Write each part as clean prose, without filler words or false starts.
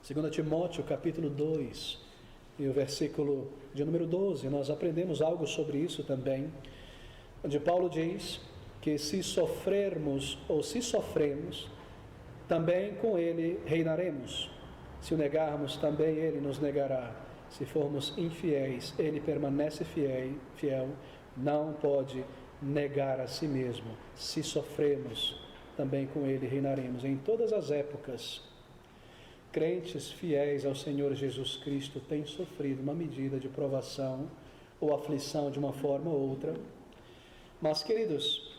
2 Timóteo capítulo 2 e o versículo de número 12, nós aprendemos algo sobre isso também, onde Paulo diz que se sofrermos ou se sofremos, também com ele reinaremos. Se o negarmos, também ele nos negará. Se formos infiéis, ele permanece fiel, não pode negar a si mesmo. Se sofremos, também com ele reinaremos. Em todas as épocas, crentes fiéis ao Senhor Jesus Cristo têm sofrido uma medida de provação ou aflição de uma forma ou outra. Mas, queridos,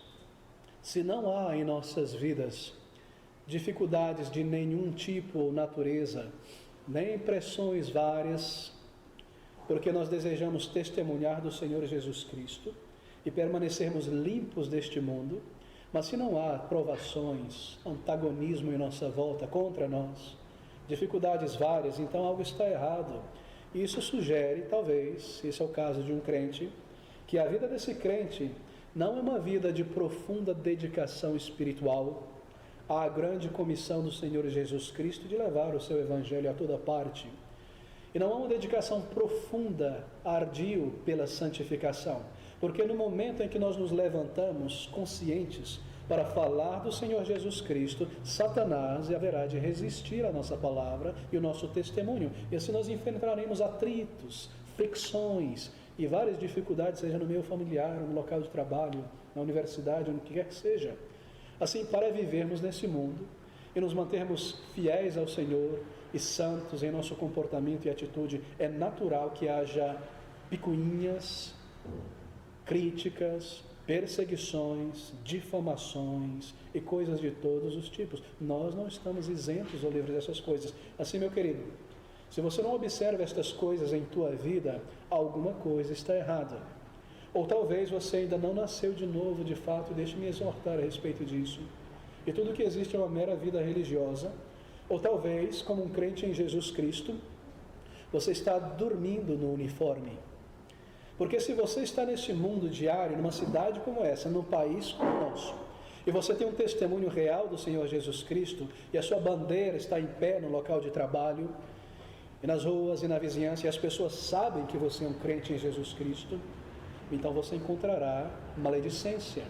se não há em nossas vidas dificuldades de nenhum tipo ou natureza, nem pressões várias, porque nós desejamos testemunhar do Senhor Jesus Cristo e permanecermos limpos deste mundo, mas se não há provações, antagonismo em nossa volta contra nós, dificuldades várias, então algo está errado. Isso sugere, talvez, se esse é o caso de um crente, que a vida desse crente não é uma vida de profunda dedicação espiritual à grande comissão do Senhor Jesus Cristo de levar o seu Evangelho a toda parte. E não há uma dedicação profunda, ardil pela santificação. Porque no momento em que nós nos levantamos conscientes para falar do Senhor Jesus Cristo, Satanás haverá de resistir à nossa palavra e o nosso testemunho. E assim nós enfrentaremos atritos, fricções e várias dificuldades, seja no meio familiar, no local de trabalho, na universidade, onde quer que seja. Assim, para vivermos nesse mundo e nos mantermos fiéis ao Senhor e santos em nosso comportamento e atitude, é natural que haja picuinhas, críticas, perseguições, difamações e coisas de todos os tipos. Nós não estamos isentos ou livres dessas coisas. Assim, meu querido, se você não observa estas coisas em tua vida, alguma coisa está errada. Ou talvez você ainda não nasceu de novo de fato, e deixe-me exortar a respeito disso. E tudo que existe é uma mera vida religiosa. Ou talvez, como um crente em Jesus Cristo, você está dormindo no uniforme. Porque se você está nesse mundo diário, numa cidade como essa, num país como o nosso, e você tem um testemunho real do Senhor Jesus Cristo, e a sua bandeira está em pé no local de trabalho, e nas ruas e na vizinhança, e as pessoas sabem que você é um crente em Jesus Cristo, então você encontrará maledicência,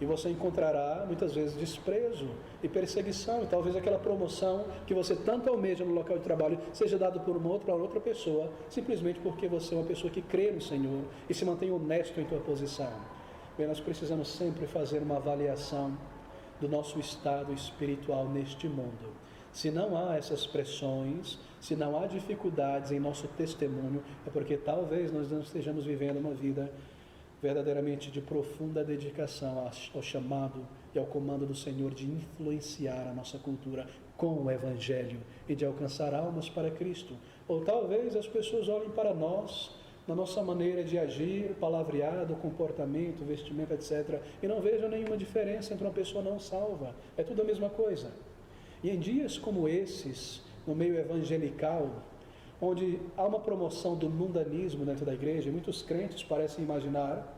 e você encontrará muitas vezes desprezo e perseguição, e talvez aquela promoção que você tanto almeja no local de trabalho seja dada por uma outra pessoa, simplesmente porque você é uma pessoa que crê no Senhor e se mantém honesto em tua posição. Bem, nós precisamos sempre fazer uma avaliação do nosso estado espiritual neste mundo. Se não há essas pressões, se não há dificuldades em nosso testemunho, é porque talvez nós não estejamos vivendo uma vida verdadeiramente de profunda dedicação ao chamado e ao comando do Senhor de influenciar a nossa cultura com o Evangelho e de alcançar almas para Cristo. Ou talvez as pessoas olhem para nós, na nossa maneira de agir, palavreado, comportamento, vestimento, etc., e não vejam nenhuma diferença entre uma pessoa não salva. É tudo a mesma coisa. E em dias como esses, no meio evangelical, onde há uma promoção do mundanismo dentro da igreja, muitos crentes parecem imaginar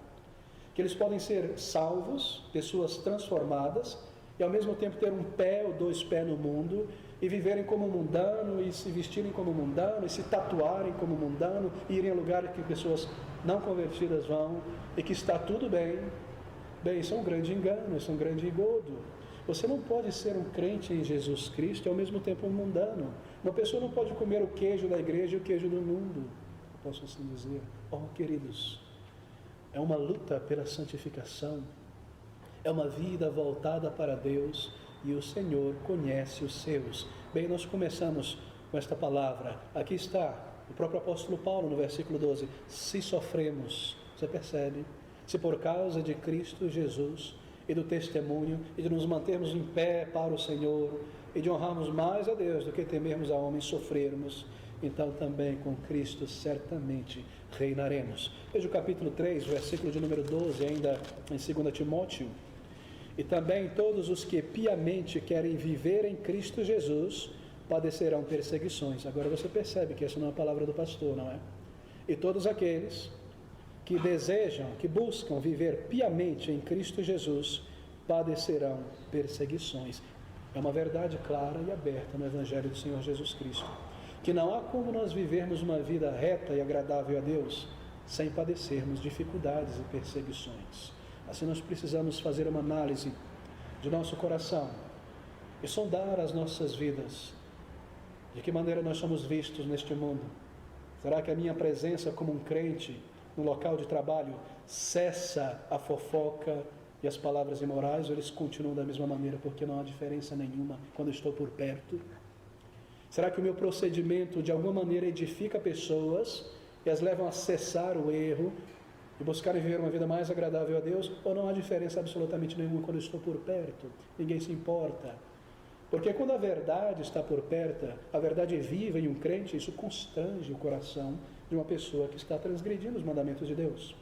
que eles podem ser salvos, pessoas transformadas, e ao mesmo tempo ter um pé ou dois pés no mundo, e viverem como mundano, e se vestirem como mundano, e se tatuarem como mundano, e irem a lugares que pessoas não convertidas vão, e que está tudo bem. Bem, isso é um grande engano, isso é um grande engodo. Você não pode ser um crente em Jesus Cristo e ao mesmo tempo um mundano. Uma pessoa não pode comer o queijo da igreja e o queijo do mundo. Posso assim dizer? Oh, queridos, é uma luta pela santificação. É uma vida voltada para Deus e o Senhor conhece os seus. Bem, nós começamos com esta palavra. Aqui está o próprio apóstolo Paulo no versículo 12. Se sofremos, você percebe? Se por causa de Cristo Jesus e do testemunho, e de nos mantermos em pé para o Senhor, e de honrarmos mais a Deus do que temermos a homens, sofrermos, então também com Cristo certamente reinaremos. Veja o capítulo 3, versículo de número 12, ainda em 2 Timóteo. E também todos os que piamente querem viver em Cristo Jesus padecerão perseguições. Agora você percebe que essa não é a palavra do pastor, não é? E todos aqueles que desejam, que buscam viver piamente em Cristo Jesus, padecerão perseguições. É uma verdade clara e aberta no Evangelho do Senhor Jesus Cristo. que não há como nós vivermos uma vida reta e agradável a Deus sem padecermos dificuldades e perseguições. Assim nós precisamos fazer uma análise de nosso coração e sondar as nossas vidas. De que maneira nós somos vistos neste mundo? Será que a minha presença como um crente no local de trabalho cessa a fofoca e as palavras imorais, ou eles continuam da mesma maneira, porque não há diferença nenhuma quando eu estou por perto? Será que o meu procedimento de alguma maneira edifica pessoas e as levam a cessar o erro e buscarem viver uma vida mais agradável a Deus, ou não há diferença absolutamente nenhuma quando eu estou por perto? Ninguém se importa. Porque quando a verdade está por perto, a verdade é viva em um crente, isso constrange o coração de uma pessoa que está transgredindo os mandamentos de Deus.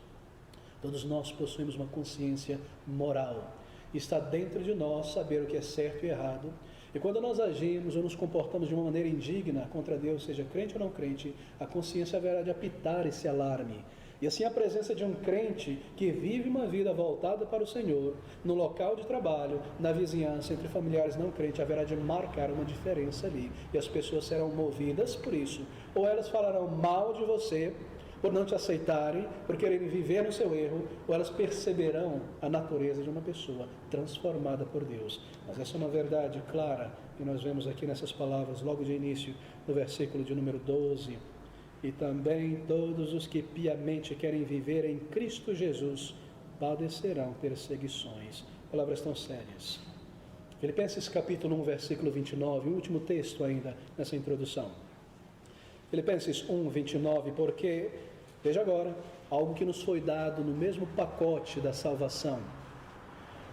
Todos nós possuímos uma consciência moral. Está dentro de nós saber o que é certo e errado. E quando nós agimos ou nos comportamos de uma maneira indigna contra Deus, seja crente ou não crente, a consciência haverá de apitar esse alarme. E assim a presença de um crente que vive uma vida voltada para o Senhor, no local de trabalho, na vizinhança, entre familiares não crentes, haverá de marcar uma diferença ali. E as pessoas serão movidas por isso. Ou elas falarão mal de você, por não te aceitarem, por quererem viver no seu erro, ou elas perceberão a natureza de uma pessoa transformada por Deus. Mas essa é uma verdade clara, que nós vemos aqui nessas palavras, logo de início, no versículo de número 12. E também todos os que piamente querem viver em Cristo Jesus padecerão perseguições. Palavras tão sérias. Filipenses capítulo 1, versículo 29, o último texto ainda nessa introdução. Filipenses 1, 29, porque, veja agora, algo que nos foi dado no mesmo pacote da salvação.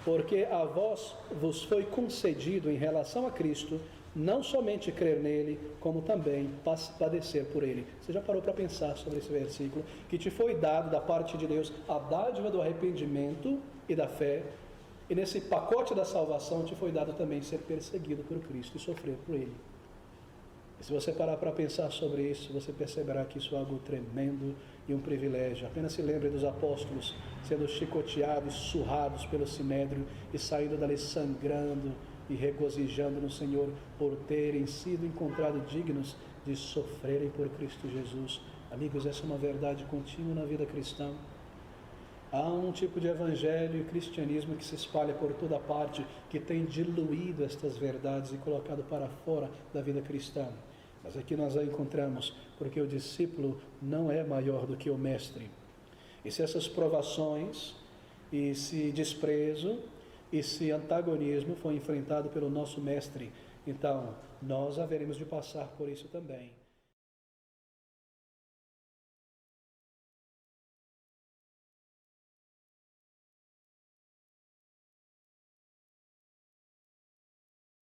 Porque a vós vos foi concedido em relação a Cristo, não somente crer nele, como também padecer por ele. Você já parou para pensar sobre esse versículo? Que te foi dado da parte de Deus a dádiva do arrependimento e da fé, e nesse pacote da salvação te foi dado também ser perseguido por Cristo e sofrer por ele. E se você parar para pensar sobre isso, você perceberá que isso é algo tremendo e um privilégio. Apenas se lembre dos apóstolos sendo chicoteados, surrados pelo sinédrio e saindo dali sangrando e regozijando no Senhor por terem sido encontrados dignos de sofrerem por Cristo Jesus. Amigos, essa é uma verdade contínua na vida cristã. Há um tipo de evangelho e cristianismo que se espalha por toda parte, que tem diluído estas verdades e colocado para fora da vida cristã. Mas aqui nós a encontramos, porque o discípulo não é maior do que o mestre. E se essas provações, e se desprezo, e se antagonismo foi enfrentado pelo nosso mestre, então nós haveremos de passar por isso também.